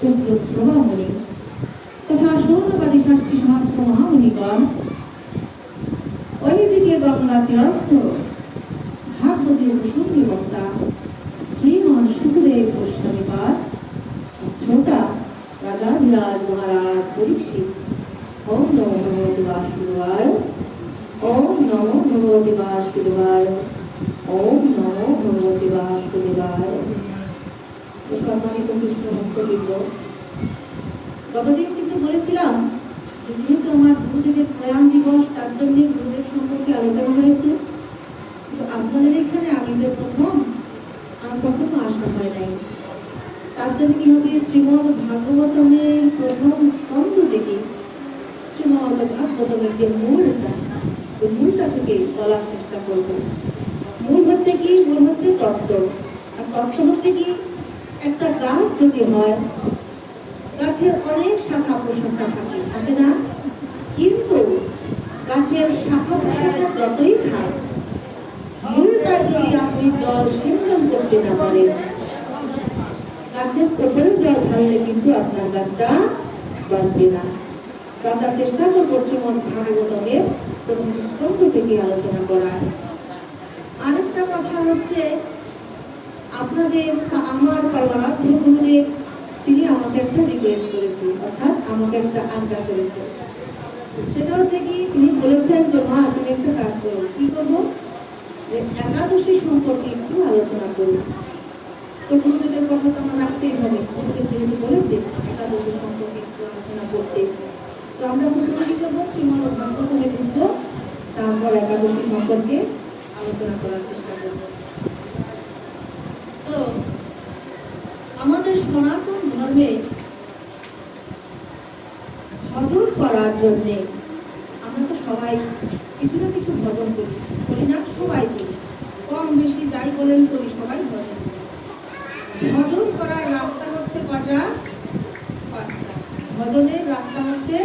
পুত্র শ্রমামণি তথা সৌনকাদি শাস্ত্রী সহস্র মহামণিগণ, ওইদিকে গঙ্গা তীরস্থ ভাগবতী কুসুমী বক্তা শ্রীমান সুখদেব গোস্বামীপাদ, শ্রোতা রাজাধিরাজ মহারাজ পরীক্ষিত। ওম নমো ভগবতে বাসুদেবায়, ওম নমো ভগবতে বাসুদেবায়, ওম নমো ভগবতে বাসুদেবায়। সম্মানিত কৃষ্ণ ভক্তবৃন্দ, গতদিন কিন্তু বলেছিলাম যে যেহেতু আমার গুরুদেবের প্রয়াণ দিবস, তার জন্য গুরুদেব সম্পর্কে আলোচনা হয়েছে। কিন্তু আপনাদের এখানে আমি যে প্রথম, আমার কখনো আসা হয় নাই। তার জন্য কি হবে, শ্রীমদ ভাগবতমের প্রথম স্কন্ধ থেকে শ্রীমদ ভাগবতমের যে মূলটা, ওই মূলটা থেকে বলার চেষ্টা করব। মূল হচ্ছে কি? মূল হচ্ছে তত্ত্ব। আর তত্ত্ব হচ্ছে কি? একটা গাছ যদি হয়, গাছের অনেক শাখা প্রশাখা থাকে না? কিন্তু গাছের শাখা প্রশাখা যতই খায়, মূলটা যদি আপনি জল সিঞ্চন করতে না পারেন, গাছের উপরে জল ঢাললে কিন্তু আপনার গাছটা বাঁচবে না। আমরা চেষ্টা করবো শ্রীমদ ভাগবতমের প্রথম স্কন্ধ থেকে আলোচনা করার। আরেকটা কথা হচ্ছে, আপনাদের আমার পার্লারাধ্য গুরুদেব তিনি আমাকে একটা রিকোয়েস্ট করেছেন, অর্থাৎ আমাকে একটা আজ্ঞা করেছেন। সেটা হচ্ছে কি, তিনি বলেছেন যে মা তুমি একটা কাজ করো। কি করবো? একাদশী সম্পর্কে একটু আলোচনা করবো। তো গুরুদেবের কথা তো আমার রাখতেই হবে, গুরুদেব যেহেতু বলেছে একাদশী সম্পর্কে একটু আলোচনা করতে। তো আমরা প্রথমে কি করবো, শ্রীমদ ভাগবতমের যুদ্ধ, তারপর একাদশী সম্পর্কে আলোচনা করার চেষ্টা করবো। তো আমাদের সনাতন ধর্মে ভজন করার জন্যে আমরা তো সবাই কিছু না কিছু ভজন করি না? সবাই করি, কম বেশি যাই বলেন করি, সবাই ভজন করি। ভজন করার রাস্তা হচ্ছে কটা? পাঁচটা। ভজনের রাস্তা হচ্ছে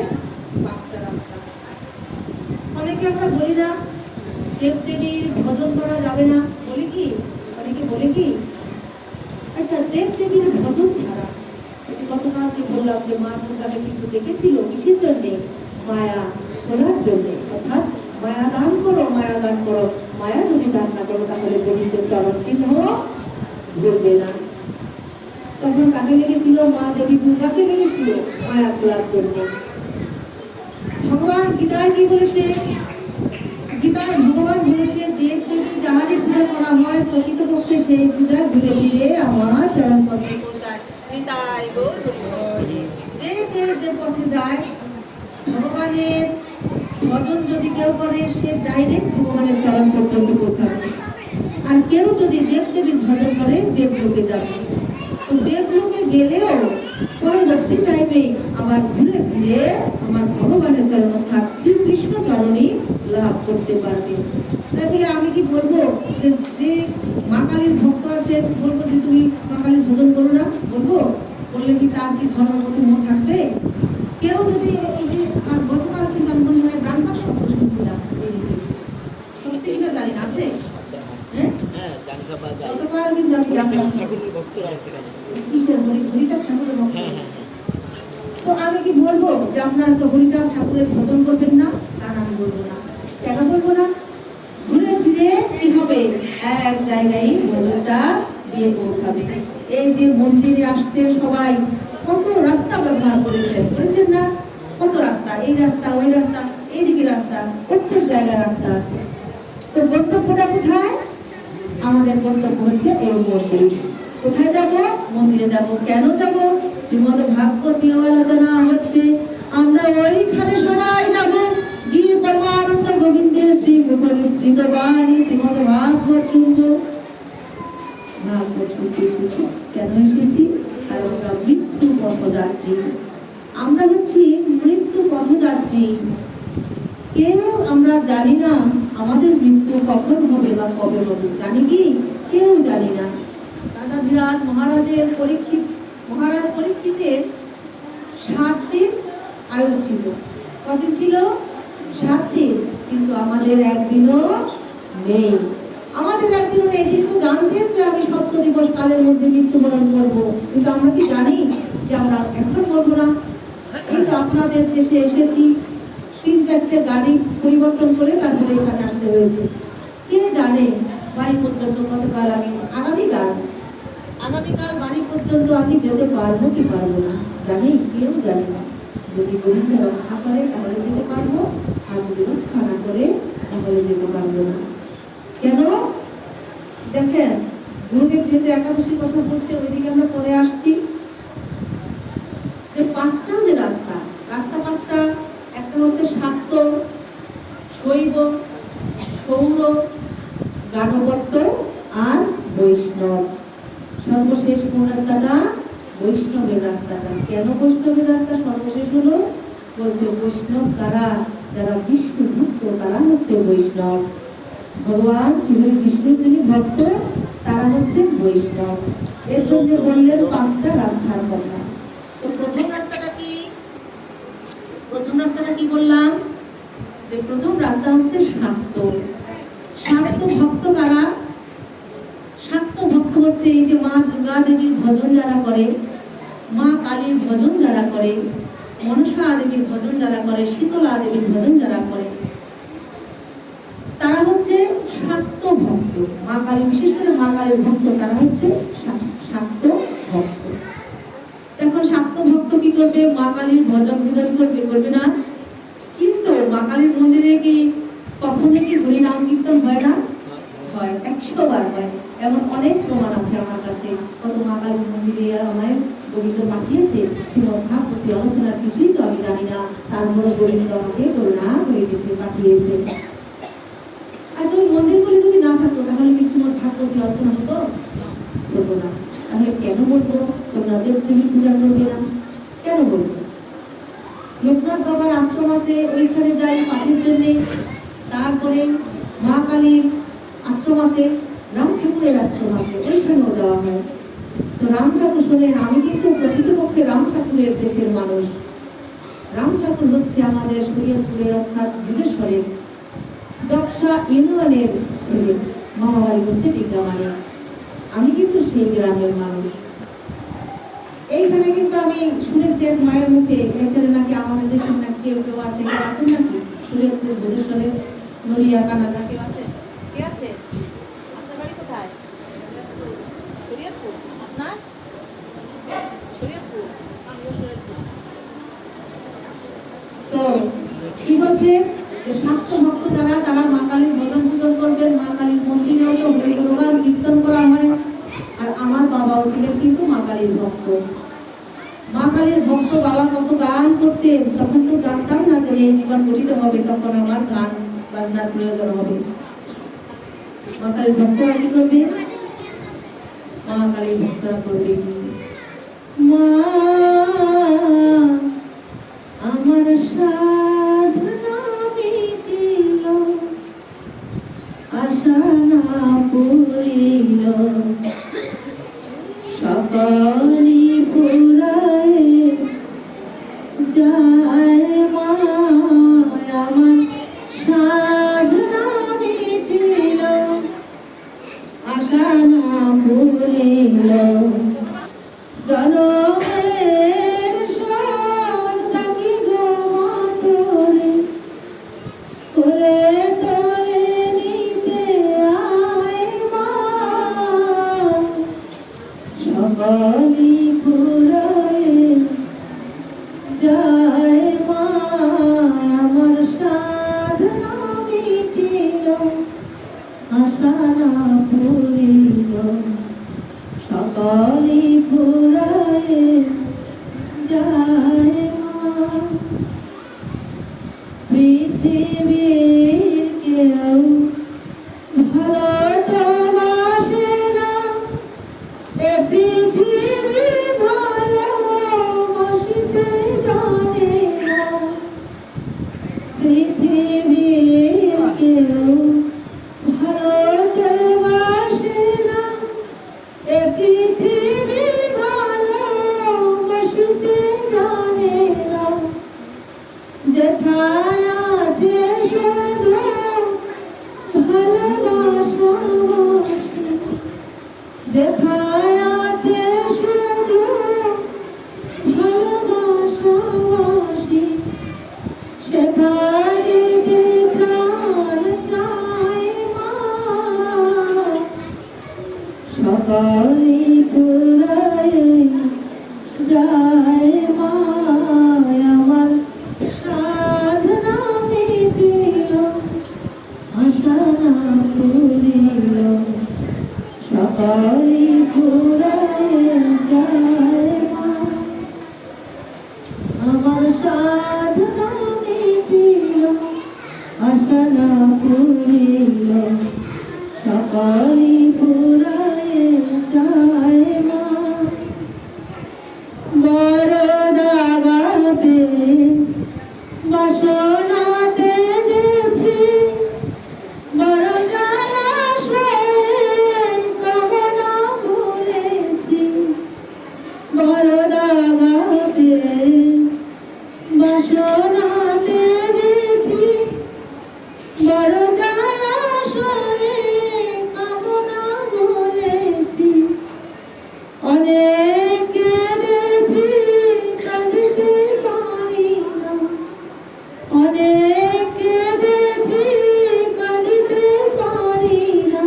পাঁচটা রাস্তা। অনেকে আমরা বলি না দেবদেবীর ভজন করা যাবে না, বলি কি? অনেকে বলে কি? আচ্ছা, দেবদেবীর ভজন ছাড়া, গতকাল যে বললাম যে মা দুর্গাকে কিন্তু দেখেছিল কিসের জন্যে? মায়া খোলার জন্যে, অর্থাৎ মায়া দান করো, মায়া দান করো। মায়া যদি দান না করো তাহলে গোবিন্দ চরণ চিহ্ন ঘুরবে না। তখন কাকে লেগেছিল? মা দেবী দুর্গাকে লেগেছিল মায়া খোলার জন্য। ভগবান গীতায় কি বলেছে? গীতায় ভগবান বলেছে দেব দেবী যাহারই পূজা করা হয় প্রকৃতপক্ষে সেই পূজা ঘুরে ফিরে আমার চরণ পথে পৌঁছায়। যে পথে যায়, ভগবানের ভজন যদি কেউ করে, সে ডাইরেক্ট ভগবানের চরণ পর্যন্ত পৌঁছাবে। আর কেউ যদি দেবদেবীর ভজন করে, দেবলোকে যাবে। তো দেবলোকে গেলেও পরবর্তী টাইমে আবার ঘুরে ফিরে আমার ভগবানের চরণ অর্থাৎ শ্রীকৃষ্ণ চরণই লাভ করতে পারবে। তাই বলে আমি কি বলবো যে মা কালীর ভক্ত আছে, বলবো যে তুমি মা কালীর ভজন করো না? বলবো? বললে কি তার কি ধর্মগত মন থাকবে? কেউ যদি এই যে গতকাল কিন্তু আমি মনে হয় গানটার শব্দ শুনছিলাম, এদিকে শুনছি কিনা জানি না, আছে? গতকাল কিন্তু ঠাকুরের ভক্তরা আছে, কিসের হরিচাঁদ ঠাকুরের ভক্ত। তো আমি কি বলবো যে আপনারা তো হরিচাঁদ ঠাকুরের ভজন করবেন না? তার আমি বলবো না। কেন বলবো না? ঘুরে ফিরে কি হবে? এক জায়গায় ভজনটা দিয়ে পৌঁছাবে। এই যে মন্দিরে আসছে সবাই, কত রাস্তা ব্যবহার করেছেন না? কত রাস্তা, এই রাস্তা, ওই রাস্তা, এইদিকে রাস্তা, প্রত্যেক জায়গায় রাস্তা আছে। তো গন্তব্যটা কোথায়? আমাদের গন্তব্য হচ্ছে এই মন্দির। কোথায় যাব? মন্দিরে যাব। কেন যাব? শ্রীমদ ভাগবত নিয়ে আলোচনা হচ্ছে, আমরা ওইখানে সবাই যাব, গিয়ে পরমানন্দ গোবিন্দের শ্রী শ্রীত বাণী শ্রীমদ ভাগবত শুনবো। ভাগবত শুনতে এসেছি। কেন এসেছি? কারণ আমরা মৃত্যু পথযাত্রী। আমরা হচ্ছি মৃত্যু পথযাত্রী। কেউ আমরা জানি না আমাদের মৃত্যু কখন হবে বা কবে হবে, জানি কি? কেউ জানি না। রাজাধিরাজ মহারাজের মহারাজ পরীক্ষিতের 7 দিন আয়ু ছিল। কদিন ছিল? 7 দিন। কিন্তু আমাদের একদিনও নেই। আমাদের একদিনও নেই। তিনি তো জানতেন যে আমি 7 দিবস কালের মধ্যে মৃত্যুবরণ করবো, কিন্তু আমরা কি জানি যে আমরা আপনাদের দেশে এসেছি, 3-4টে গাড়ি পরিবর্তন করে তারপরে এখানে আসতে হয়েছে। কে জানে বাড়ি পর্যন্ত কতকাল আমি আগামীকাল বাড়ি পর্যন্ত আমি যেতে পারবো কি পারবো না জানি, কেউ জানে না। যদি গরিবরা রক্ষা করে তাহলে যেতে পারবো, আর যদি রক্ষা না করে তাহলে যেতে পারবো না। কেন? দেখেন, গুরুদেব যেহেতু একাদশীর কথা বলছে, ওইদিকে আমরা পরে আসছি। যে 5টা যে রাস্তা 5টা, একটা হচ্ছে শাক্ত, শৈব, সৌর, গানবট্ট আর বৈষ্ণব। সর্বশেষ কোন রাস্তাটা? বৈষ্ণবের রাস্তাটা। কেন বৈষ্ণবের রাস্তা সর্বশেষ হলো? বলছে বৈষ্ণব তারা, যারা বিষ্ণু ভক্ত তারা হচ্ছে বৈষ্ণব। ভগবান শ্রী বিষ্ণুর যিনি ভক্ত তারা হচ্ছে বৈষ্ণব। এর জন্য বললেন 5টা রাস্তার কথা। তো প্রথম রাস্তাটা কি বললাম? যে প্রথম রাস্তা হচ্ছে শাক্ত। শাক্ত ভক্ত কারা? শাক্ত ভক্ত হচ্ছে এই যে মা দুর্গা দেবীর ভজন যারা করে, মা কালীর ভজন যারা করে, মনসা দেবীর ভজন যারা করে, শীতলা দেবীর ভজন যারা করে, তারা হচ্ছে শাক্ত ভক্ত। মা কালী, বিশেষ করে মা কালীর ভক্ত, তারা হচ্ছে শাক্ত ভক্ত। এখন শাক্ত ভক্ত কি করবে? মা কালীর ভজন করবে না? কিন্তু মা কালীর মন্দিরে কি কখনো কি হরিনাম কীর্তন হয় না? হয়, 100 বার হয়। এমন অনেক প্রমাণ আছে আমার কাছে। কত মা কালীর মন্দিরে আমায় গোবিন্দ পাঠিয়েছে, শ্রীমদ ভাগবতী আলোচনার কিছুই তো আমি জানি না, তারপরে গোবিন্দ আমাকে করুণা করে কিছু পাঠিয়েছে। আচ্ছা, ওই মন্দিরগুলি যদি না থাকতো তাহলে কি শ্রীমদ ভাগবতী আলোচনা হতো না? তাহলে কেন বলবো তোমরা দেবদেবী পূজা করবে না? কেন বলবো? লোকনাথ বাবার আশ্রম আছে, ওইখানে যাই পাঠের জন্যে। তারপরে মা কালীর আশ্রম আছে, রাম ঠাকুরের আশ্রম আছে, ওইখানেও যাওয়া হয়। তো রাম ঠাকুর শোনেন, আমি কিন্তু প্রকৃতপক্ষে রাম ঠাকুরের দেশের মানুষ। রাম ঠাকুর হচ্ছে আমাদের শরীয়তপুরের অর্থাৎ দুধেশ্বরের জকসা ইউনিয়নের ছেলে, মামা বাড়ি হচ্ছে টিকরামানি। আমি কিন্তু সেই গ্রামের মানুষ। এইখানে কিন্তু আমি শুনেছি এক মায়ের মুখে, এখানে নাকি আমাদের দেশের নাকি কেউ আছে, কেউ আছেন নাকি শরীয়তপুর দুধেশ্বরের নড়িয়া কানাডা কেউ আছে? কে আছে? আপনার বাড়ি কোথায়? শরীয়তপুর। আপনার? শরীয়তপুর। আমিও শরীয়তপুর। তো ঠিক আছে, যে শাক্ত ভক্ত যারা, তারা মা কালীর ভজন পূজন করবেন। মা কালীর মন্দিরেও তো জয়গান কীর্তন করা হয়। আর আমার বাবাও ছিলেন কিন্তু মা কালীর ভক্ত। মা কালীর ভক্ত বাবা কত গান করতেন, তখন তো জানতাম না যে এই জীবন গঠিত হবে, তখন আমার গান বাজনার প্রয়োজন হবে। মা কালীর ভক্তরা কি করবে? মা কালীর ভক্তরা করবে, মা আমার সাধনা মিটিল, আশা না পড়িল, সকলি ফুরায় যায়, মা আমার সাধনা মিটিল, আশা না পড়িল। সাজিতে প্রাণ চায় মা, সকালে পুরায় যায় মা, আমার সাধনা মিটিল, আশা না পুরিল, সকালে পুরায় যায় মা, আমার সাধনা মিটিল, আশা না পুরিল, সকালে পুরায় যায় মা। বড় দাগাতে বাসনাতে যেছি, বড় জলাশয়ে কামনা ভুলেছি, বড় দাগাতে বাসনাতে যেছি, বড় জলাশয়ে কামনা ভুলেছি, অনেক কেঁদেছি কাঁদিতে পারি না, অনেক কেঁদেছি কাঁদিতে পারি না,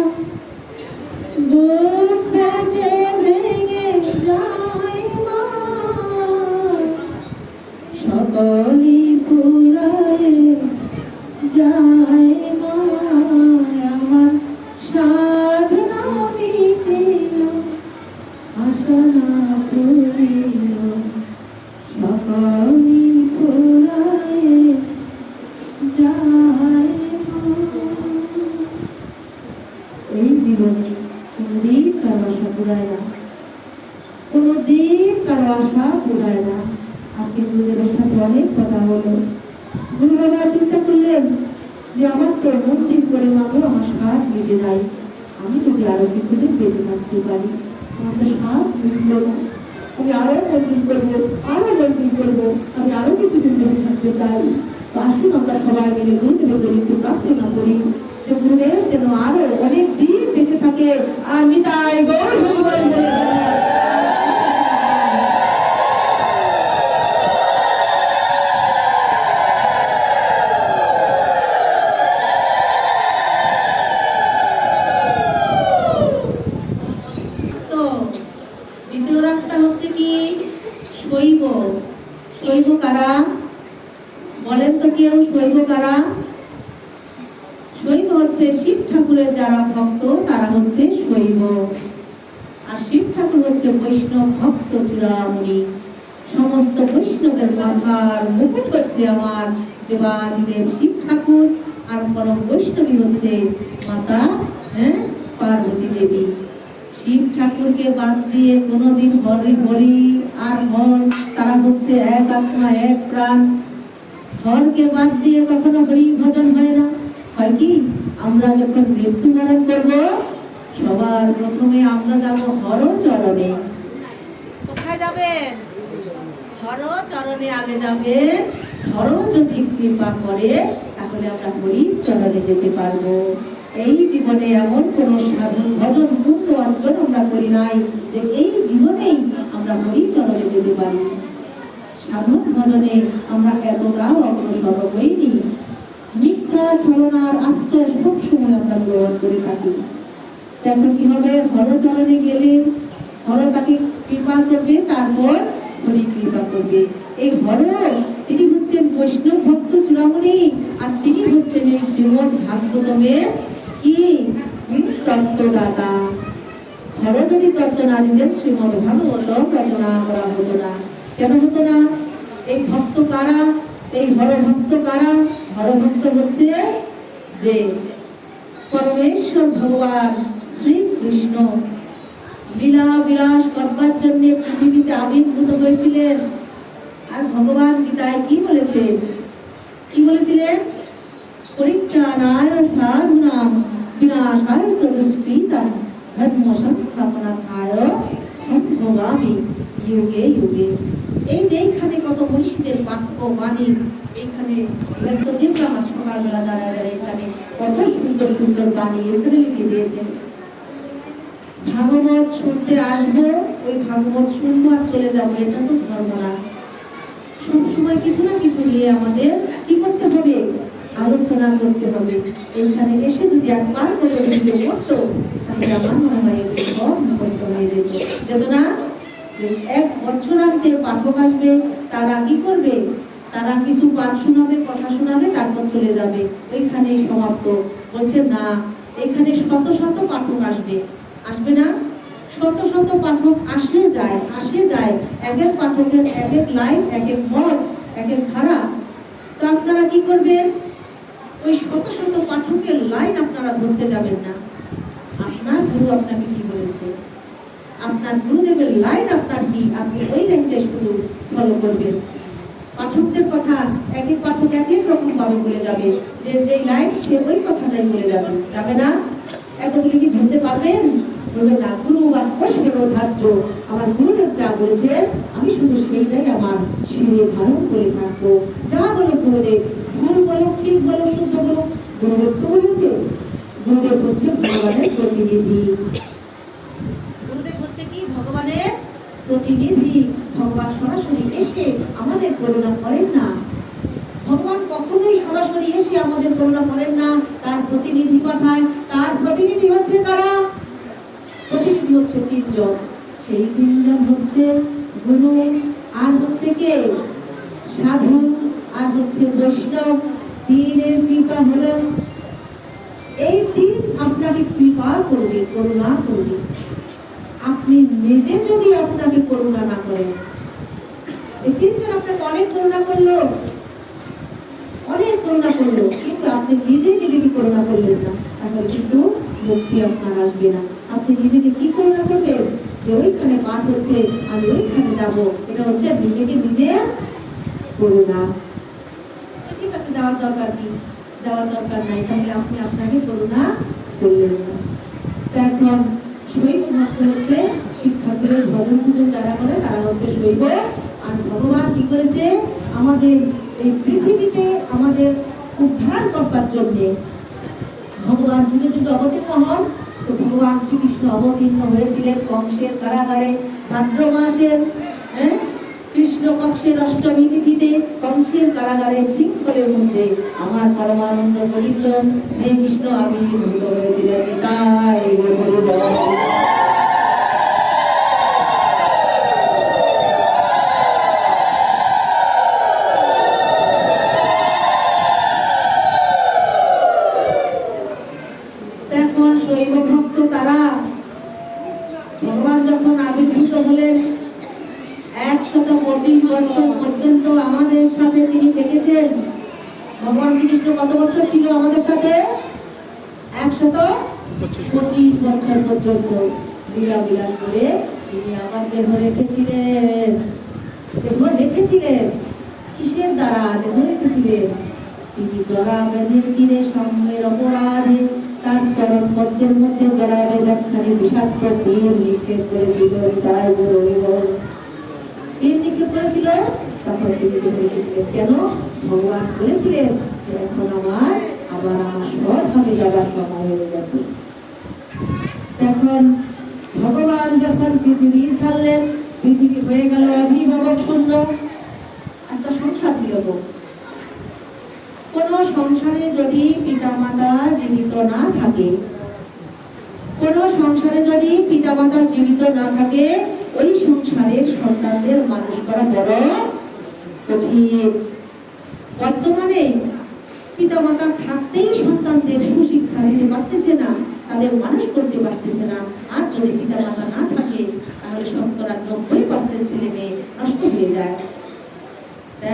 বুক ফেটে ভেঙে যায় মা, সকলি পুরায় যায় মা, আমার সাধনা মিটিল, আশা না পুরিল, সকালে পুরায় যায় মা। এই জীবনে কোনদিন কারো আশা পুরায় না, কোনদিন কারো আশা পুরায় না। আজকে গুরুদেবের সাথে অনেক কথা হলো। গুরু বাবা চিন্তা করলেন যে আমার তো মন ঠিক করে মাগো, আমার সাথ মিটে যায়, আমি যদি আরো কিছুদিন বেঁচে থাকতে পারি, আমাদের সাথ মিটল না, আমি আরো মন্দির করবো, আরো মন্দির করবো, আমি আরো কিছুদিন বেঁচে থাকতে চাই। তো আসুন আমরা সবাই মিলে গুরুদেবের একটু প্রার্থনা করি যে গুরুদেব যেন আরো অনেক দিন বেঁচে থাকে। আমি তাই গৌর ভগবান বলে তো দ্বিতীয় রাস্তা হচ্ছে কি শৈব। শৈব কারা বলেন তো কেউ? শৈব কারা? শৈব হচ্ছে শিব ঠাকুরের যারা ভক্ত তারা হচ্ছে শৈব, আর শিব ঠাকুর হচ্ছে বৈষ্ণব ভক্ত চূড়ামণি। সমস্ত বৈষ্ণবের মাথার মুকুট হচ্ছে আমার দেবাদিদেব শিব ঠাকুর, আর পরম বৈষ্ণবী হচ্ছে মাতা পার্বতী দেবী। শিব ঠাকুরকে বাদ দিয়ে কোনোদিন হরি হরি আর হর, তারা হচ্ছে এক আত্মা এক প্রাণ। হরকে বাদ দিয়ে কখনো হরি ভজন হয় না। হয় কি, আমরা যখন মৃত্যুবরণ করব সবার প্রথমে আমরা যাব হর চরণে। কোথায় যাবেন? হর চরণে আগে যাবেন। হর যদি কৃপা করে তাহলে আমরা হরি চরণে যেতে পারবো। এই জীবনে এমন কোন সাধন ভজন পুণ্য অর্জন আমরা করি নাই যে এই জীবনেই আমরা হরি চরণে যেতে পারি। সাধন ভজনে আমরা এতটাও অগ্রসর হইনি। মিথ্যা ছলনার আশ্রয় সবসময় আমরা গ্রহণ করে থাকি। এখন কি হবে? হর চরণে গেলে হর তাকে কৃপা করবে, তারপর হরি কৃপা করবে। এই হর তিনি হচ্ছেন বৈষ্ণব ভক্ত চূড়ামণি, আর তিনি হচ্ছেন এই শ্রীমদ ভাগবতমের কি তত্ত্বদাতা। হর যদি তত্ত্ব না দিতেন শ্রীমদ ভাগবত রচনা করা হতো না। কেন হতো না? এই ভক্ত কারা? এই হর ভক্ত কারা? হর ভক্ত হচ্ছে যে পরমেশ্বর ভগবান শ্রীকৃষ্ণ লীলা বিলাস করবার জন্য পৃথিবীতে আবির্ভূত হয়েছিলেন। আর ভগবান গীতায় কি বলেছেন? কি বলেছিলেন? পরিত্রাণায় সাধুনাম বিনাশায় চ দুষ্কৃতাম ধর্ম সংস্থাপনার্থায় সম্ভবামি যুগে যুগে। এই যে এইখানে কত মনীষীদের বাক্য বাণী, এইখানে দেখলাম সকালবেলা দাঁড়ায় এখানে কত সুন্দর সুন্দর বাণী এখানে লিখে দিয়েছেন। ভাগবত শুনতে আসবো, ওই ভাগবত শুনবো আর চলে যাবো, এটা তো ধর্ম না। সবসময় কিছু না কিছু নিয়ে আমাদের কি করতে করতে হবে, আলোচনা করতে হবে। এইখানে এসে যদি একবার করে ভিডিও করতো তাহলে আমার মনে হয় এগুলো সব মুখস্থ হয়ে যেত। যেত না? যে 1 বছরান্তে পাঠক আসবে, তারা কি করবে? তারা কিছু পাঠ শোনাবে, কথা শোনাবে, তারপর চলে যাবে, ওইখানেই সমাপ্ত। বলছে না, এখানে শত শত পাঠক আসবে। আসবে না? শত শত পাঠক আসে যায়, এক এক পাঠকের এক এক লাইন, এক এক মত, এক এক ধারা। তো আপনারা কি করবেন? ওই শত শত পাঠকের লাইন আপনারা ধরতে যাবেন না। আপনার গুরু আপনাকে কি বলেছে, আপনার গুরুদেবের লাইন আপনার কি, আপনি ওই লাইনটা শুধু ফলো করবেন। পাঠকদের কথা এক এক পাঠক এক এক রকম ভাবে বলে যাবে, যে যেই লাইন সে ওই কথাটাই বলে যাবে না। এতগুলি কি ধরতে পারবেন? বলবে না, গুরু বাক্য শিরোধার্য, আমার গুরুদেব যা বলেছেন আমি শুধু সেইটাই আমার শিরে ধারণ করে থাকবো। যা বলো গুরুদেব, ভুল বলো, ঠিক বলো, শুদ্ধ বলো, গুরুদেব তো বলেছে। গুরুদেব হচ্ছে ভগবানের প্রতিনিধি। গুরুদেব হচ্ছে কি? ভগবানের প্রতিনিধি। ভগবান সরাসরি এসে আমাদের করুণা করেন না। ভগবান কখনোই সরাসরি এসে আমাদের করুণা করেন না, তার প্রতিনিধি পাঠায়। তার প্রতিনিধি হচ্ছে কারা? প্রতিনিধি হচ্ছে 3 জন। সেই 3 জন হচ্ছে গুরু, আর হচ্ছে কে? সাধু, আর হচ্ছে বৈষ্ণব। 3-এর কৃপা হলো এই 3 আপনাকে কৃপা করবে, করুণা করবে। আপনি নিজে যদি আপনাকে করুণা না করেন, এই 3 জন আপনাকে অনেক করুণা করলো, কিন্তু আপনি নিজে নিজেকে করুণা করলেন না, তাহলে কিন্তু মুক্তি আপনার আসবে না। আপনি নিজেকে কি করুণা করবেন? যে ওইখানে পাঠ হচ্ছে, আমি ওইখানে যাবো, এটা হচ্ছে নিজেকে নিজে করুণা। ঠিক আছে, যাওয়ার দরকার কি? যাওয়ার দরকার নাই, তাহলে আপনি আপনাকে করুণা করলেন না। এখন শৈব ভক্ত হচ্ছে শিক্ষার্থীদের ভজন পূজন যারা করে তারা হচ্ছে শৈব। আর ভগবান কি করেছে? আমাদের এই পৃথিবীতে আমাদের উদ্ধার করবার জন্য ভগবান যুগে যুগে অবতীর্ণ হন। তো ভগবান শ্রীকৃষ্ণ অবতীর্ণ হয়েছিলেন কংসের কারাগারে ভাদ্র মাসের কৃষ্ণ পক্ষের অষ্টমী তিথিতে কংসের কারাগারে শৃঙ্খলের মধ্যে আমার পরমানন্দ পবিত্র শ্রীকৃষ্ণ আবির্ভূত হয়েছিলেন। তাই শৈব ভক্ত তারা ভগবান যখন আবির্ভূত হলেন 125 বছর পর্যন্ত আমাদের সাথে তিনি থেকেছেন। ভগবান শ্রীকৃষ্ণ কত বছর ছিল আমাদের সাথে? 125 বছর পর্যন্ত লীলা বিলাস করে তিনি আমার দেহ রেখেছিলেন। দেহ রেখেছিলেন কিসের দ্বারা? দেহ রেখেছিলেন তিনি জরা ব্যাধির তীরে সঙ্গের অপরাধে তার চরণ পদ্মের মধ্যে জরা বেদ একখানি বিষাক্ত তীর নিক্ষেপ করে দিলেন। তাই তীর নিক্ষেপ করেছিল, তখন তিনি রেখেছিলেন। কেন? ভগবান বলেছিলেন এখন আবার আমার স্বভাবে যাবার সময় হয়ে গেছে। এখন ভগবান যখন পৃথিবী ছাড়লেন, পৃথিবী হয়ে গেল অভিভাবক শূন্য, একটা সংসার ছিল। কোন সংসারে যদি পিতামাতা জীবিত না থাকে, কোন সংসারে যদি পিতামাতা জীবিত না থাকে, ওই সংসারের সন্তানদের মানুষ করা বড় কঠিন। বর্তমানে পিতামাতা থাকতেই সন্তানদের সুশিক্ষা দিতে পারতেছে না, তাদের মানুষ করতে পারতেছে না। আর যদি পিতামাতা না থাকে তাহলে 90% ছেলে মেয়ে নষ্ট হয়ে যায়।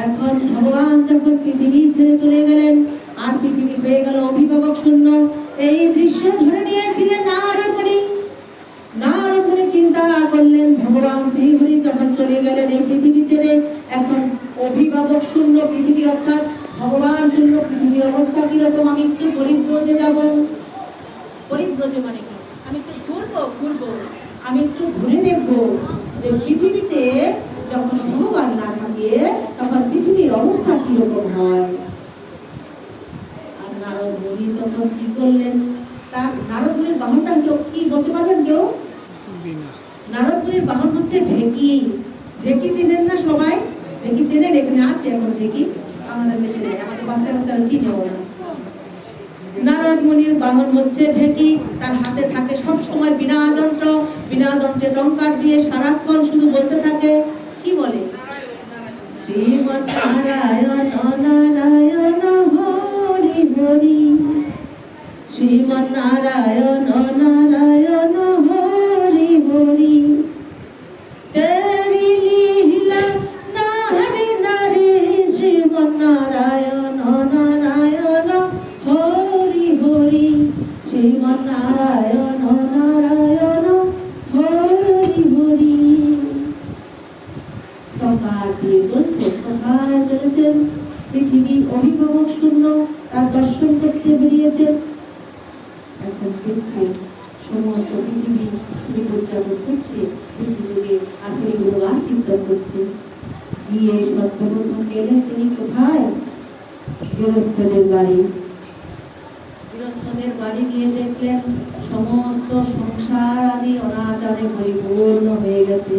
এখন ভগবান যখন পৃথিবী ছেড়ে চলে গেলেন আর পৃথিবী হয়ে গেল অভিভাবক শূন্য, এই দৃশ্য ধরে নিয়েছিলেন নারদ মুনি চিন্তা করলেন ভগবান শ্রীহরি যখন চলে গেলেন এই পৃথিবী ছেড়ে, এখন অভিভাবক শূন্য পৃথিবী, অর্থাৎ ভগবান শূন্য পৃথিবী অবস্থা কিরকম? আমি একটু পরিব্রজে যাব। পরিব্রজে মানে কি? আমি একটু ঘুরবো, আমি একটু ঘুরে দেখবো যে পৃথিবীতে যখন ভগবান না থাকে তখন পৃথিবীর অবস্থা কিরকম হয়। আর নারদ মুনি তখন কি করলেন? তার নারদ মুনির বাহনটা কি বলতে পারবেন কেউ? নারদ মুনির বাহন হচ্ছে ঢেকি। ঢেকি চেনেন না সবাই? ঢেকি চেনেন? এখানে আছে এখন ঢেকি, আমাদের দেশে নেই, আমাদের বাচ্চা কাচ্চারা চিনেও না। নারদ মুনির বাহন হচ্ছে ঢেকি, তার হাতে থাকে সব সময় বিনা যন্ত্র, বিনা যন্ত্রে টঙ্কার দিয়ে সারাক্ষণ শুধু বলতে থাকে, কি বলে? শ্রীমন্নারায়ণ নারায়ণ হরি হরি, শ্রীমন্নারায়ণ নারায়ণ হরি হরি, তেরি লীলা নারী নারী, শ্রীমন্নারায়ণ নারায়ণ হরি হরি, শ্রীমন্নারায়ণ নারায়ণ হরি হরি। টঙ্কার দিয়ে চলছে, কোথায় চলেছেন? পৃথিবী অভিভাবক শূন্য, তার দর্শন করতে বেরিয়েছেন। এখন দেখছে সমস্ত পৃথিবী উদযাপন করছে, পৃথিবীকে আধুনিক গান কীর্তন করছে। গিয়ে সর্বপ্রথম গেলেন তিনি কোথায়? গৃহস্থদের বাড়ি। গৃহস্থদের বাড়ি গিয়ে দেখলেন সমস্ত সংসার আদি অনাচারে পরিপূর্ণ হয়ে গেছে।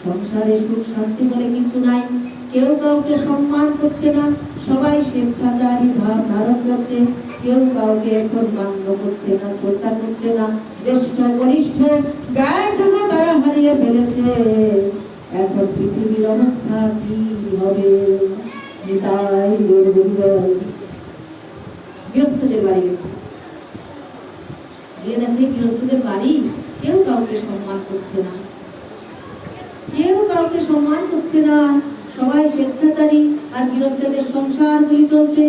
সংসারে সুখ শান্তি বলে কিছু নাই, কেউ কাউকে সম্মান করছে না, সবাই স্বেচ্ছাচারী ভাব ধারণ করছে, কেউ কাউকে এখন মান্য করছে না, শ্রদ্ধা করছে না। জ্যেষ্ঠ কনিষ্ঠ জ্ঞানটুকু তারা হারিয়ে ফেলেছে। এখন পৃথিবীর অবস্থা কি হবে? নিতাই গৌরবঙ্গল। গৃহস্থদের বাড়ি গেছে, গিয়ে দেখে গৃহস্থদের বাড়ি কেউ কাউকে সম্মান করছে না, কেউ কাউকে সম্মান করছে না, সবাই স্বেচ্ছাচারী। আর গৃহস্থদের সংসারগুলি চলছে।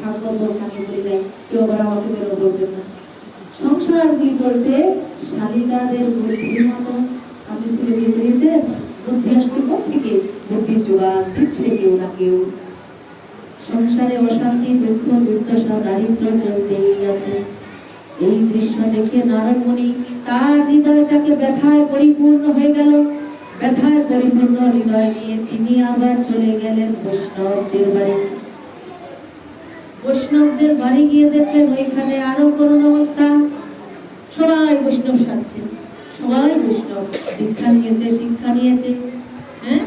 ভাগবত বলছে, আমি বলি নাই, কেউ আবার আমাকে যেন বলবেন না। সংসারগুলি চলছে শালিকাদের বুদ্ধির মতো। আপনি ছেলে বিয়ে করেছেন, বুদ্ধি আসছে কোথেকে? বুদ্ধির জোগাড় দিচ্ছে কেউ না কেউ। সংসারে অশান্তি, দুঃখ, দুর্দশা, দারিদ্র চলতেই আছে। এই দৃশ্য দেখে নারদ মুনি তার হৃদয়টাকে ব্যথায় পরিপূর্ণ হয়ে গেল। ব্যথায় পরিপূর্ণ হৃদয় নিয়ে তিনি আবার চলে গেলেন বৈষ্ণবদের বাড়ি। বৈষ্ণবদের বাড়ি গিয়ে দেখলেন ওইখানে আরো করুণ অবস্থা। সবাই বৈষ্ণব সাজছে, সবাই বৈষ্ণব, দীক্ষা নিয়েছে, শিক্ষা নিয়েছে। হ্যাঁ,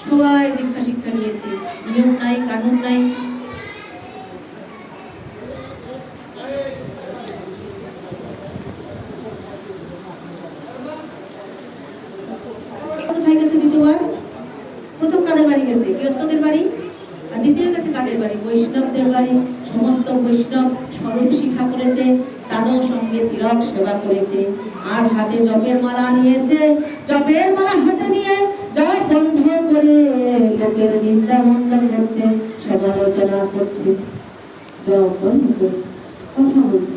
সবাই দীক্ষা শিক্ষা নিয়েছে, নিয়ম নাই, কানুন নাই। কোথায় গেছে দ্বিতীয়বার? প্রথম কাদের বাড়ি গেছে? গৃহস্থদের বাড়ি। আর দ্বিতীয় গেছে কাদের বাড়ি? বৈষ্ণবদের বাড়ি। সমস্ত বৈষ্ণব স্বরূপ শিক্ষা করেছে, তারও সঙ্গে তিলক সেবা করেছে, আর হাতে জপের মালা নিয়েছে। জপের মালা হাতে নিয়ে জপ বন্ধ করে লোকের নিন্দা মন্ডন করছে, সমালোচনা করছে। জপ বন্ধ করে কথা বলছে।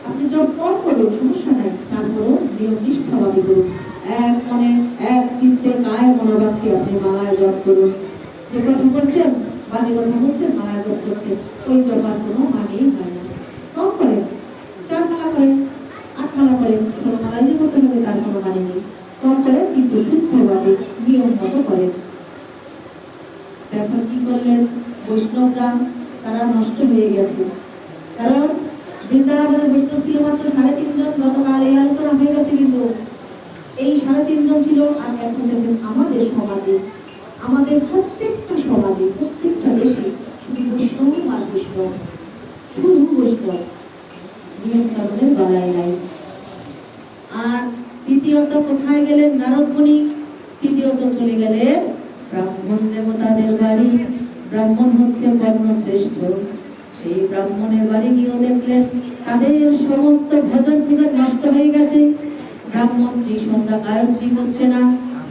আপনি জপ করুন, সমস্যা নাই, তারপরও নিয়ম নিষ্ঠাভাবে করুন। এক মনে এক চিত্তে কায় মনোবাক্যে আপনি মালায় জপ করুন। যে কথা বলছেন, বাজে কথা বলছেন, মালায় জপ করছেন, ওই জপার কোনো মানেই হয় না। কম করেন, 4 মালা করেন, 8 মালা করেন, 16 মালা যে করতে হবে তার কোনো মানে নেই। কম করে কিন্তু শুদ্ধভাবে নিয়ম মতো করেন। এখন কি করলেন বৈষ্ণবরা? তারা নষ্ট হয়ে গেছে। কারণ বৃন্দাবনের বৈষ্ণব ছিল মাত্র 3.5 জন। গতকাল এই আলোচনা হয়ে গেছে, কিন্তু এই 3.5 জন ছিল। আর এখন দেখেন আমাদের সমাজে, আমাদের প্রত্যেকটা সমাজে, প্রত্যেকটা দেশে শুধু বৈষ্ণব আর বৈষ্ণব, শুধু বৈষ্ণব, নিয়ম কানুনের বালাই নাই। আর তৃতীয়ত কোথায় গেলেন নারদ মুনি? তৃতীয়ত চলে গেলেন ব্রাহ্মণ দেবতাদের বাড়ি। ব্রাহ্মণ হচ্ছে বর্ণশ্রেষ্ঠ। সেই ব্রাহ্মণের বাড়ি গিয়েও দেখলেন তাদের সমস্ত ভজন পূজন নষ্ট হয়ে গেছে। ব্রাহ্মণ ত্রিসন্ধ্যা গায়ত্রী করছে না,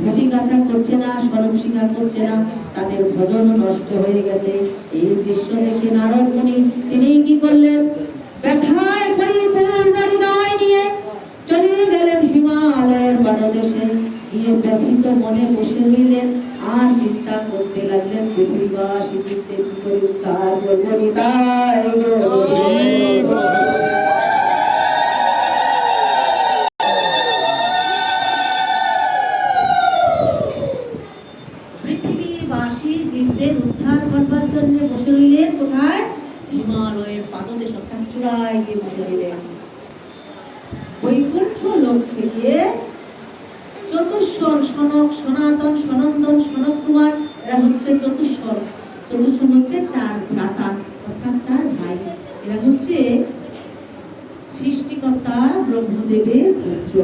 ধুতি কাছা করছে না, স্বরূপ শিক্ষা করছে না, তাদের ভজন নষ্ট হয়ে গেছে। এই দৃশ্য দেখে নারদ মুনি তিনি কি করলেন? ব্যথায় পরিপূর্ণ হৃদয় নিয়ে চলে গেলেন হিমালয়ের পাদদেশে। গিয়ে ব্যথিত মনে বসে রইলেন আর চিন্তা করতে লাগলেন, পৃথিবীবাসী চিত্তে কি করে উদ্ধার করবো। নিতাই পৃথিবীবাসী জীবদের উদ্ধার করবার জন্য বসে রইলেন কোথায়? হিমালয়ের পাদদেশ, অর্থাৎ চূড়ায় গিয়ে বসে রইলেন। বৈকুণ্ঠ লোক থেকে চতুষ্বর, সনক, সনাতন, সনন্দন, সনত কুমার, এরা হচ্ছে চতুষ্বর। চতুষ্ষণ হচ্ছে চার ভ্রাতা, অর্থাৎ চার ভাই। এরা হচ্ছে সৃষ্টিকর্তা ব্রহ্মদেবের পুত্র,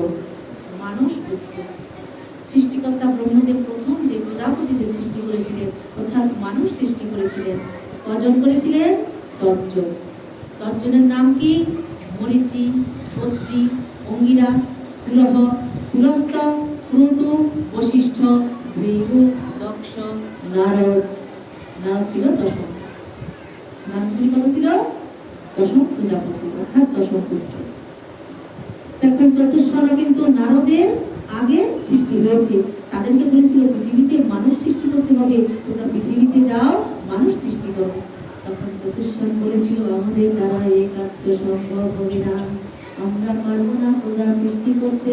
মানস পুত্র। সৃষ্টিকর্তা ব্রহ্মদেব প্রথম যে প্রজাপতিকে সৃষ্টি করেছিলেন, অর্থাৎ মানুষ সৃষ্টি করেছিলেন, কজন করেছিলেন? 10 জন। 10 জনের নাম কি? মরীচি, অত্রি, অঙ্গিরা, পুলহ, পুলস্ত, ক্রতু, বশিষ্ঠ, ভৃগু, দক্ষ, নারদ। নারদ ছিল দশম। নারদগুলি কত ছিল? দশম প্রজাপতি, অর্থাৎ দশম পুত্র। দেখুন চতুষ্ষণ কিন্তু নারদের আগে সৃষ্টি হয়েছে। তাদেরকে বলেছিল পৃথিবীতে মানুষ সৃষ্টি করতে হবে, তোমরা পৃথিবীতে যাও, মানুষ সৃষ্টি করো। তখন চতুষ্ষণ বলেছিল আমাদের দ্বারা এই কার্য সম্ভব হবে না, আমরা পারবো না প্রজা সৃষ্টি করতে,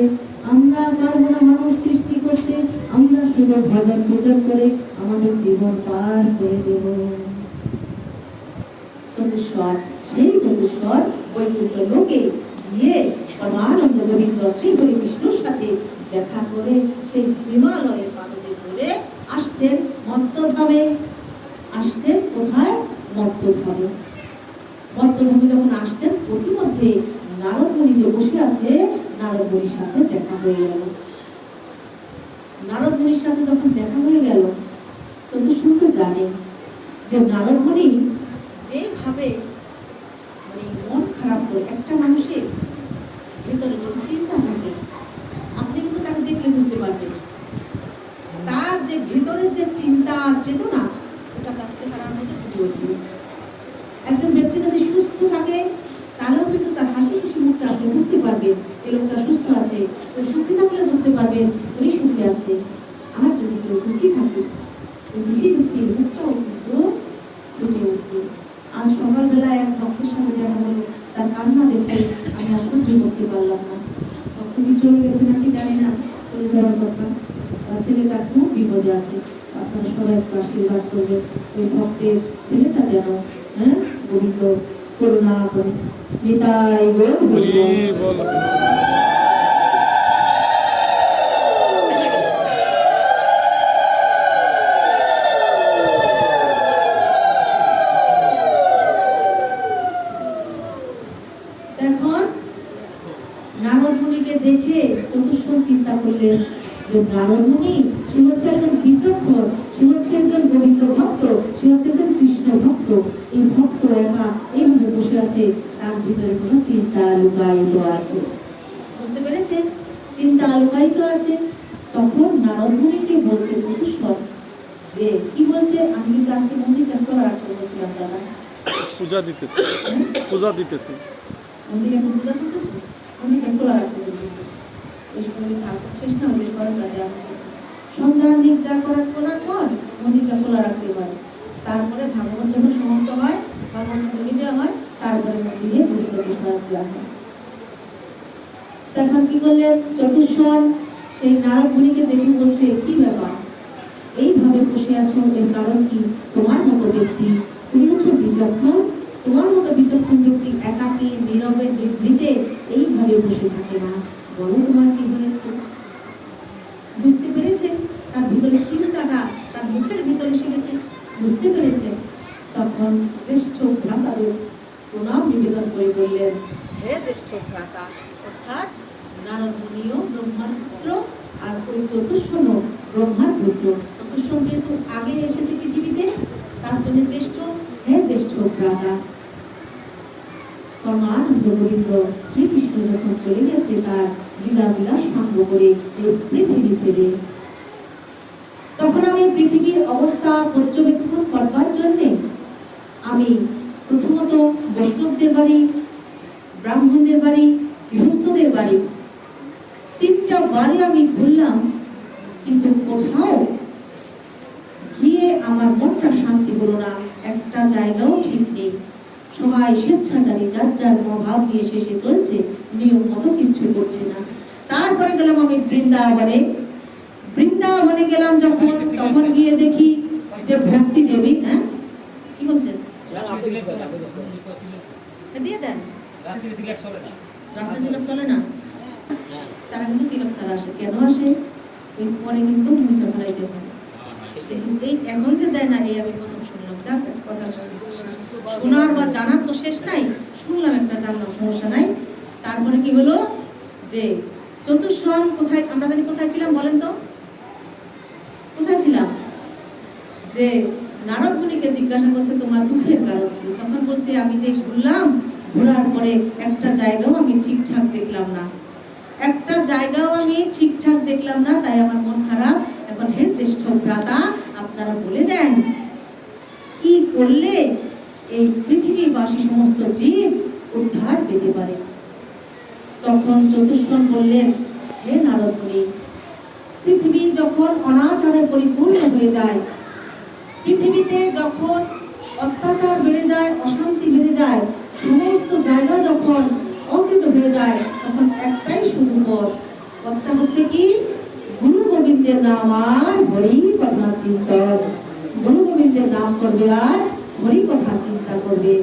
আমরা পারবো না মানুষ সৃষ্টি করতে, আমরা কেবল ভজন পূজন করে আমাদের জীবন পার করে দেব। চতুষ্ষণ, সেই চতুষ্ষণ বৈকুণ্ঠ লোকে গিয়ে পরমানন্দ গোবিন্দ শ্রী হরি বিষ্ণুর সাথে দেখা করে সেই হিমালয়ের পাদে ধরে আসছেন মর্তধামে। আসছেন কোথায়? মর্তধামে। মর্তধামে যখন আসছেন, প্রতিমধ্যে নারদ মুনি যে বসে আছে, নারদ মুনির সাথে দেখা হয়ে গেল। নারদ মুনির সাথে যখন দেখা হয়ে গেল, চতুষ্ষণ তো জানে যে নারদ মুনি যেভাবে মানে মন খারাপ করে, একটা মানুষের ভিতরে যদি চিন্তা থাকে, আপনি কিন্তু তাকে দেখলে বুঝতে পারবেন তার যে ভিতরের যে চিন্তা চেতনা, ওটা তার চেহারার মধ্যে ফুটে উঠবে। একজন ব্যক্তি যদি সুস্থ থাকে, তাহলেও কিন্তু তার হাসি খুশি মুখটা আপনি বুঝতে পারবেন এই লোকটা সুস্থ আছে। তো সুখী থাকলে বুঝতে পারবেন উনি সুখী আছে। আর যদি কেউ দুঃখী থাকে, দুঃখী ব্যক্তির মুখটাও কিন্তু ফুটে উঠবে। আজ সকালবেলা এক ভক্তের সঙ্গে দেখা হলো, তার কান্না দেখে আমি আর সহ্য করতে পারলাম না। ভক্তটি চলে গেছে নাকি জানি না, চলে যাওয়ার কথা। ছেলেটা খুব বিপদে আছে, আপনারা সবাই একটু আশীর্বাদ করবেন ওই ভক্তের ছেলেটা যেন গোবিন্দ করুণা করে। নিতাই গৌর। এখন নারদ মুনিকে দেখে চতুষ্ষণ চিন্তা করলেন যে নারদ মুনি, সে হচ্ছে একজন বিচক্ষণ, সে হচ্ছে একজন গোবিন্দ ভক্ত, সে হচ্ছে একজন কৃষ্ণ ভক্ত। এই ভক্ত একা এইভাবে বসে আছে, তার ভিতরে কোনো চিন্তা লুকায়িত আছে। বুঝতে পেরেছেন? চিন্তা লুকায়িত আছে। তখন নারদ মুনিকে বলছে চতুষ্ষণ যে কি বলছে, আমি কিন্তু আজকে মন্দিরটা খোলা রাখতে বলছিলাম, দাদা পূজা দিতেছে, পূজা দিতেছে, মন্দির এখন পূজা চলতেছে, মন্দিরটা খোলা রাখতে বলছি। শেষ না হলে সন্ধ্যা নির্জা করার পর মন্দিরটা খোলা রাখতে পারে। তারপরে ভাগবত যখন সমাপ্ত হয়, ভাগবত বলি দেওয়া হয়, তারপরে মন্দিরে গোবিন্দকে সরাব দেওয়া হয়। তখন কি করলেন চতুষ্ষণ? সেই নারদ মুনিকে দেখে বলছে, কি ব্যাপার এইভাবে বসে আছো, এর কারণ কি? তোমার মতো ব্যক্তি, তুমি হচ্ছে বিচক্ষণ, তোমার মতো বিচক্ষণ ব্যক্তি একাকী নীরবে নিভৃতে এইভাবে বসে থাকে না, বলো তোমার কি হয়েছে? বুঝতে পেরেছেন তার ভিতরে চিন্তাটা, তার মুখের ভিতরে শিখেছে, বুঝতে পেরেছেন। তখন জ্যেষ্ঠ ভ্রাতাদের প্রণাম নিবেদন করে বললেন, হে জ্যেষ্ঠ ভ্রাতা, অর্থাৎ নারদ মুনিও ব্রহ্মার পুত্র, আর ওই চতুষ্ষণও ব্রহ্মার পুত্র। চতুষ্ষণ যেহেতু আগে এসেছে পৃথিবীতে, তার জন্য জ্যেষ্ঠ। হে জ্যেষ্ঠ ভ্রাতা, পরমানন্দ গোবিন্দ শ্রীকৃষ্ণ যখন চলে গেছে তার লীলা বিলাস ভঙ্গ করে এই পৃথিবী ছেড়ে, তখন আমি পৃথিবীর অবস্থা পর্যবেক্ষণ করবার জন্যে আমি প্রথমত বৈষ্ণবদের বাড়ি, ব্রাহ্মণদের বাড়ি, গৃহস্থদের বাড়ি, 3টা বাড়ি আমি ঘুরলাম, কিন্তু কোথাও গিয়ে আমার মনটা শান্তি হলো না, একটা জায়গাও ঠিক নেই। সবাই স্বেচ্ছাচারী যার যার মনোভাব নিয়ে শেষে চলছে, নিয়ম মতো কিছু করছে না। তারপরে গেলাম আমি বৃন্দাবনে। বৃন্দাবনে গেলাম যখন, তখন গিয়ে দেখি যে ভক্তি দেবী, হ্যাঁ কি বলছেন, দিয়ে দেন রাত্রে তিলক চলে না, তারা কিন্তু তিলক ছাড়া আসে। কেন আসে? পরে কিন্তু মুছে ফেলাইতে হয়। এই এখন যে দেয় না, এই আমি প্রথম শুনলাম। যাক শোনার বা জানার তো শেষ নাই, শুনলাম একটা জানলাম, সমস্যা নাই। তারপরে কি হলো যে চতুষ্ষণ কোথায়, আমরা জানি কোথায় ছিলাম, বলেন তো কোথায় ছিলাম? যে নারদ মুনিকে জিজ্ঞাসা করছে তোমার দুঃখের কারণ কি? তখন বলছে আমি যে ঘুরলাম, ঘোরার পরে একটা জায়গাও আমি ঠিকঠাক দেখলাম না, একটা জায়গাও আমি ঠিকঠাক দেখলাম না, তাই আমার মন খারাপ। এখন হে জ্যেষ্ঠ ভ্রাতা, আপনারা বলে দেন কি করলে এই পৃথিবীবাসী সমস্ত জীব উদ্ধার পেতে পারে। তখন চতুষ্ষণ বললেন, হে নারদ মুনি, পৃথিবী যখন অনাচারে পরিপূর্ণ হয়ে যায়, পৃথিবীতে যখন অত্যাচার বেড়ে যায়, অশান্তি বেড়ে যায়, সমস্ত জায়গা যখন অকেজ হয়ে যায়, তখন একটাই শুধু পথ, পথটা হচ্ছে কি? গুরু গোবিন্দের নাম আর হরি কথা চিন্তন। গুরু গোবিন্দের নাম করবে আর হরি কথা চিন্তা করবে।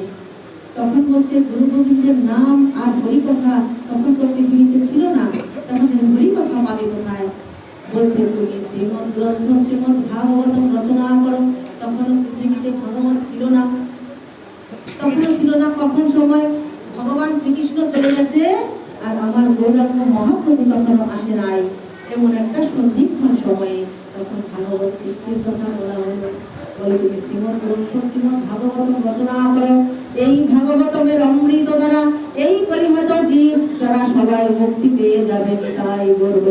তখন বলছে গুরু গোবিন্দের নাম আর হরি কথা তখন তো পৃথিবীতে ছিল না, তখন হরি কথা পাবে কোথায়? বলছে তুমি শ্রীমদ গ্রন্থ শ্রীমদ ভাগবতম রচনা করো। তখন পৃথিবীতে ভগবান ছিল না, তখনও ছিল না। কখন সময়? ভগবান শ্রীকৃষ্ণ চলে গেছে আর আমার গৌরাঙ্গ মহাপ্রভু তখনও আসে নাই, এমন একটা সন্ধিক্ষণ সময়ে তখন ভাগবত সৃষ্টির কথা বলা হলো। বলে তুমি শ্রীমদ গ্রন্থ শ্রীমদ ভাগবতম রচনা করো। এই ভাগবতমের অমৃত দ্বারা এই কলিহত জীব যারা সবাই মুক্তি পেয়ে যাবে, তাই বলব।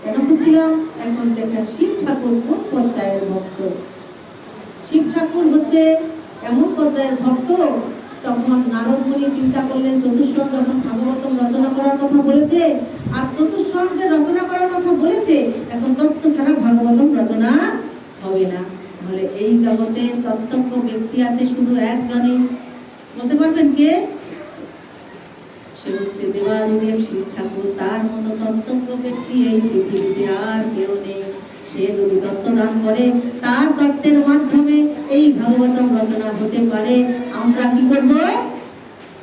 কেন বুঝছিলাম? এখন দেখেন শিব ঠাকুর কোন পর্যায়ের ভক্ত। শিব ঠাকুর হচ্ছে এমন পর্যায়ের ভক্ত। তখন নারদ মুনি চিন্তা করলেন, চতুষ্ষণ যখন ভাগবতম রচনা করার কথা বলেছে, আর চতুষ্ষণ যে রচনা করার কথা বলেছে, এখন তত্ত্ব ছাড়া ভাগবতম রচনা হবে না। বলে এই জগতে তত্ত্বজ্ঞ ব্যক্তি আছে শুধু একজনই, বলতে পারবেন কে? সে হচ্ছে দেবাদিদেব শিব ঠাকুর। তার মতো তত্ত্বজ্ঞ ব্যক্তি এই পৃথিবীতে আর কেউ নেই। সে যদি তত্ত্ব দান করে, তার তত্ত্বের মাধ্যমে এই ভাগবতম রচনা হতে পারে। আমরা কি করব?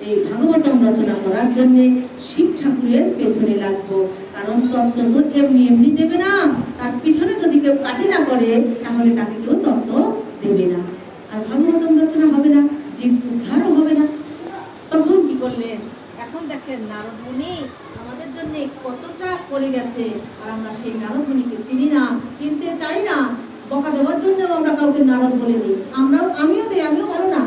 এই ভাগবতম রচনা করার জন্য শিব ঠাকুরের পেছনে লাগবো। কারণ তত্ত্ব তো এমনি এমনি দেবে না, তার পিছনে যদি কেউ কাঠি না করে, তাহলে তাকে কেউ তত্ত্ব দেবে না, আর ভাগবতম রচনা হবে না, জীব উদ্ধারও হবে না। তখন কি করলেন? এখন দেখেন নারদ মুনি আমাদের জন্য কতটা করে গেছে, আর আমরা সেই নারদ মুনিকে চিনি না, চিনতে চাই না। বকা দেওয়ার জন্য আমরা কাউকে নারদ বলে দিই। আমিও দেই, আমিও ভালো না।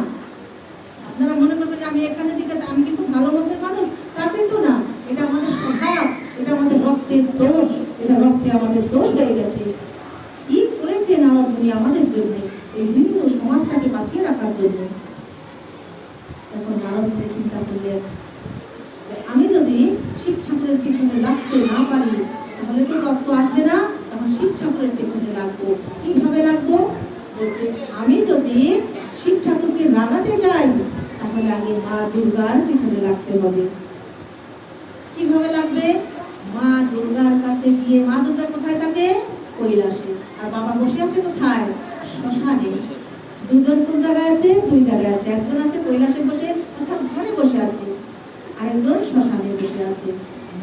আপনারা মনে করবেন যে আমি এখানে দিকে আমি কিন্তু ভালো মতের মানুষ, তা কিন্তু না। এটা আমাদের স্বভাব, এটা আমাদের রক্তের দোষ, এটা রক্তে আমাদের দোষ হয়ে গেছে। কি করেছে নারদ মুনি আমাদের জন্য, এই হিন্দু সমাজটাকে বাঁচিয়ে রাখার জন্য। তখন নারদ মুনি চিন্তা করলেন, আমি যদি শিব ঠাকুরের পিছনে লাগতে না পারি, তাহলে তো রক্ত আসবে না। তখন শিব ঠাকুরের পেছনে লাগবো। কিভাবে লাগবো? বলছে আমি যদি শিব ঠাকুরকে লাগাতে যাই, তাহলে আগে মা দুর্গার পিছনে লাগতে হবে। কিভাবে লাগবে? মা দুর্গার কাছে গিয়ে, মা দুর্গা কোথায় থাকে? কৈলাসে। আর বাবা বসে আছে কোথায়? শ্মশানে। দুজন কোন জায়গায় আছে? দুই জায়গায় আছে। একজন আছে কৈলাসে বসে, অর্থাৎ ঘরে বসে আছে, আরেকজন শ্মশানে বসে আছে।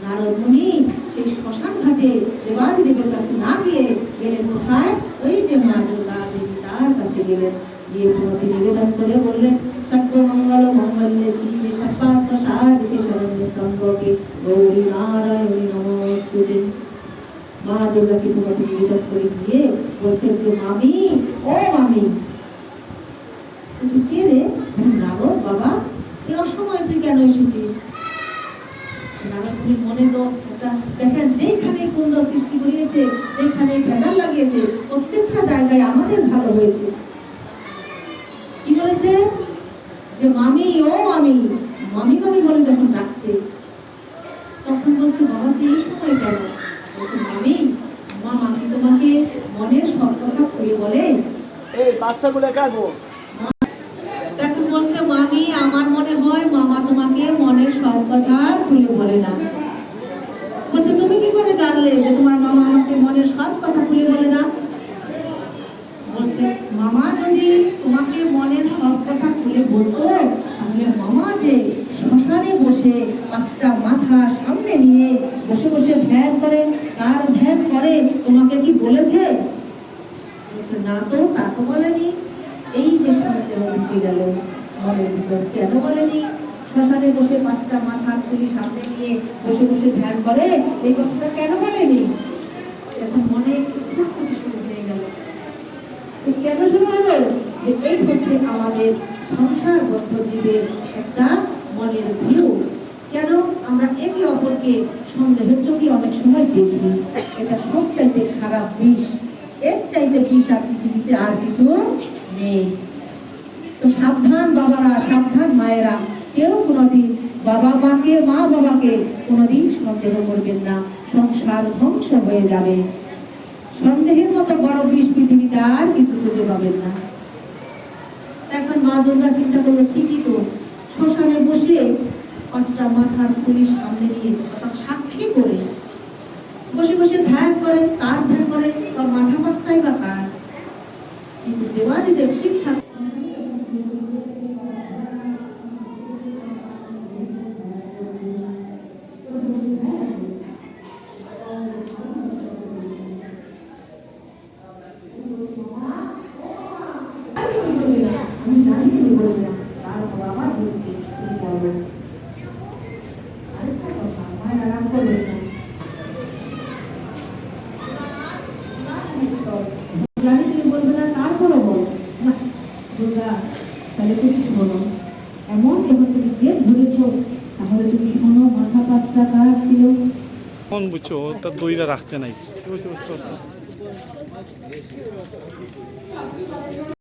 নারদ মুনি সেই শ্মশান ঘাটে দেবাদিদেবের কাছে না গিয়ে গেলেন কোথায়? ওই যে মা দুর্গা দেবী, তার কাছে গেলেন। গিয়ে প্রতি নিবেদন করে বললেন, সর্বমঙ্গল মঙ্গলে শিবে সর্বাত্ম সাধিকে শরণ্যে ত্র্যম্বকে গৌরী নারায়ণী নমস্তুতে। মা দুর্গাকে প্রতি নিবেদন করে গিয়ে বলছেন যে মামি, ও মামি। বলছে কে রে? নারদ বাবা, এই অসময় তুই কেন এসেছিস? নারদ মুনির মনে তো একটা, দেখেন যেখানে কুণ্ডল সৃষ্টি করিয়েছে, যেখানে ভেজাল লাগিয়েছে, প্রত্যেকটা জায়গায় আমাদের ভালো হয়েছে। কি বলেছে? যে মামি, ও মামি, মামি মামি বলে যখন ডাকছে, তখন বলছে বাবা তুই এই সময় কেন? বলছে মামি, মা মামি তোমাকে মনের সব কথা খুলে বলে। এই বাচ্চাগুলো কাটবো। তখন বলছে মামি, আমার মনে হয় মামা তোমাকে মনের সব কথা খুলে বলে না। বলছে তুমি কি করে জানলে যে তোমার মামা আমাকে মনের সব কথা খুলে বলে না? বলছে মামা যদি তোমাকে মনের সব কথা খুলে বলতো, তাহলে মামা যে শ্মশানে বসে 5টা মাথা সামনে নিয়ে বসে বসে ধ্যান করে, কার ধ্যান করে? তোমাকে কি বলেছে? বলছে, না তো, তা তো বলেনি। এই যে সন্দেহ ঢুকে গেল মনের ভিতর। কেন বলেনি? শ্মশানে বসে 5টা মাথার খুলি সামনে নিয়ে বসে বসে ধ্যান করে, এই কথাটা কেন বলেনি? এখন মনে খুঁতখুঁতি শুরু হয়ে গেল। তো কেন শুরু হলো? যে এই হচ্ছে আমাদের সংসারবদ্ধ জীবের একটা মনের ভিউ। কেন আমরা একে অপরকে সন্দেহের চোখে অনেক সময় দেখি? এটা সবচাইতে খারাপ বিষ। এর চাইতে বিষ আর পৃথিবীতে আর কিছু নেই। তো সাবধান বাবারা, সাবধান মায়েরা, কেউ কোনোদিন বাবা মাকে, মা বাবাকে কোনোদিন সন্দেহ করবেন না। সংসার ধ্বংস হয়ে যাবে। সন্দেহের মতো বড় বিষ পৃথিবীতে আর কিছু খুঁজে পাবেন না। এখন মা দুর্গা চিন্তা করলো, ঠিকই তো, শ্মশানে বসে 5টা মাথার পুলিশ সামনে নিয়ে অর্থাৎ সাক্ষী করে বসে বসে ধ্যান করে। কার ধ্যান করে? তার মাথা 5টাই বা কার? কিন্তু দেবাদিদেব শিব ঠাকুর আমি জানি কিছু বলবে না। তারপর আবার বলছি, তুমি বলো। আরেকটা কথা, মায়ের আরাম করবে না। জানি তুমি বলবে না, তারপরও বলো না। দুর্গা, তাহলে তুমি শোনো। এমন যখন তুমি জেদ ধরেছ, তাহলে তুমি শোনো, মাথা 5টা কার ছিল? কোন বুঝছো তার দইটা রাখতে নাই, বুঝতে পারছো?